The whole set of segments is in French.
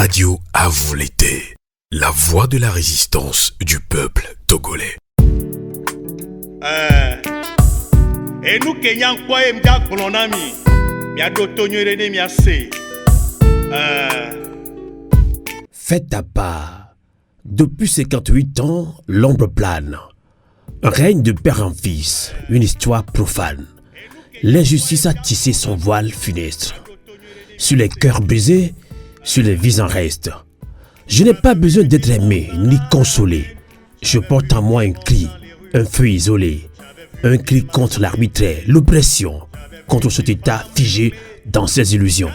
Radio à vous l'été, la voix de la résistance du peuple togolais. Et nous Kenyans quoi et m'da kolonami, mia dotonyo rene mia se. Faites ta part. Depuis 58 ans, l'ombre plane. Un règne de père en fils, une histoire profane. L'injustice a tissé son voile funeste. Sur les cœurs brisés, sur les vies en reste. Je n'ai pas besoin d'être aimé ni consolé. Je porte en moi un cri, un feu isolé. Un cri contre l'arbitraire, l'oppression, contre cet état figé dans ses illusions.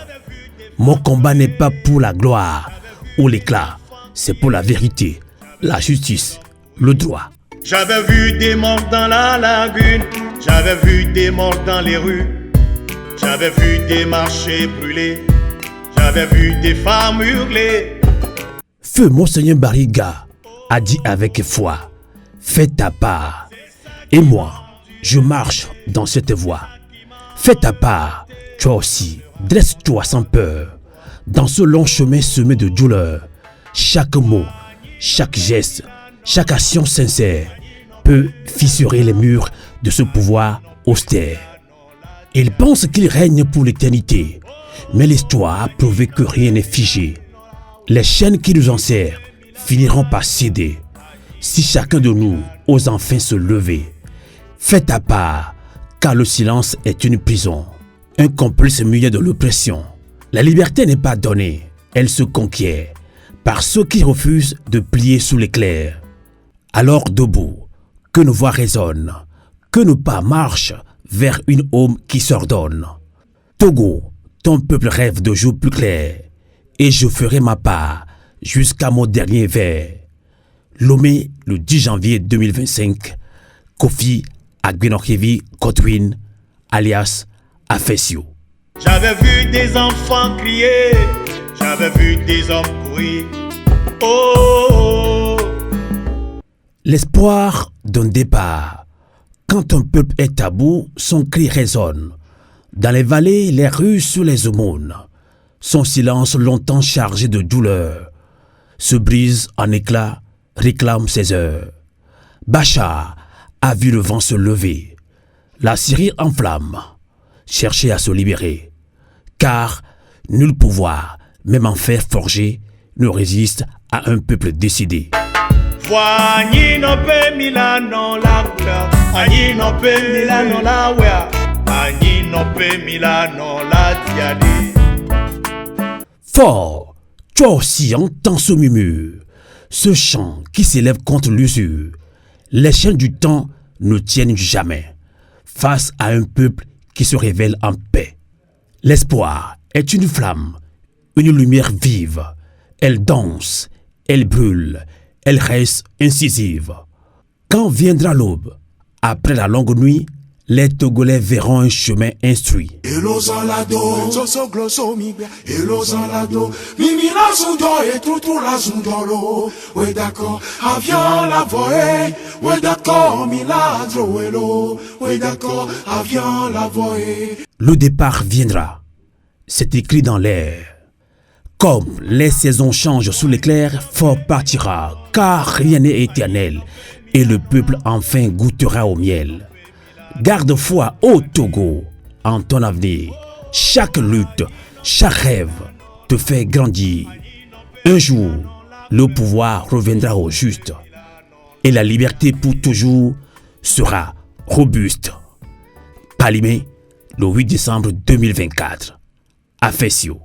Mon combat n'est pas pour la gloire ou l'éclat, c'est pour la vérité, la justice, le droit. J'avais vu des morts dans la lagune, j'avais vu des morts dans les rues, j'avais vu des marchés brûlés, j'avais vu des femmes hurler. Feu Monseigneur Bariga a dit avec foi, fais ta part. Et moi, je marche dans cette voie. Fais ta part, toi aussi, dresse-toi sans peur. Dans ce long chemin semé de douleur, chaque mot, chaque geste, chaque action sincère peut fissurer les murs de ce pouvoir austère. Il pense qu'il règne pour l'éternité, mais l'histoire a prouvé que rien n'est figé. Les chaînes qui nous enserrent finiront par céder, si chacun de nous ose enfin se lever. Fais ta part, car le silence est une prison, un complice muet de l'oppression. La liberté n'est pas donnée, elle se conquiert par ceux qui refusent de plier sous l'éclair. Alors debout, que nos voix résonnent, que nos pas marchent vers une aube qui s'ordonne. Togo, ton peuple rêve de jours plus clairs, et je ferai ma part jusqu'à mon dernier vers. Lomé le 10 janvier 2025, Kofi Agbenokhevi Godwin, alias Afesio. J'avais vu des enfants crier, j'avais vu des hommes courir. Oh, oh. L'espoir d'un départ. Quand un peuple est à bout, son cri résonne. Dans les vallées, les rues, sur les aumônes. Son silence longtemps chargé de douleur se brise en éclats, réclame ses heures. Bachar a vu le vent se lever, la Syrie en flamme, chercher à se libérer, car nul pouvoir, même en fer forgé, ne résiste à un peuple décidé. Voici no pe Milano la couleur, voici no pe Milano la wea, voici no pe Milano la diadé. Fort, toi aussi entends ce murmure, ce chant qui s'élève contre l'usure. Les chaînes du temps ne tiennent jamais face à un peuple qui se révèle en paix. L'espoir est une flamme, une lumière vive. Elle danse, elle brûle, elle reste incisive. Quand viendra l'aube, après la longue nuit, les Togolais verront un chemin instruit. Le départ viendra, c'est écrit dans l'air. Comme les saisons changent sous l'éclair, fort partira, car rien n'est éternel, et le peuple enfin goûtera au miel. Garde foi au Togo en ton avenir. Chaque lutte, chaque rêve te fait grandir. Un jour, le pouvoir reviendra au juste et la liberté pour toujours sera robuste. Palimé, le 8 décembre 2024. Afesio.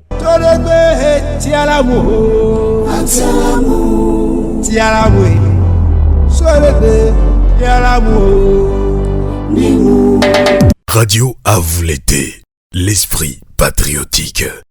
Radio à vous l'été, l'esprit patriotique.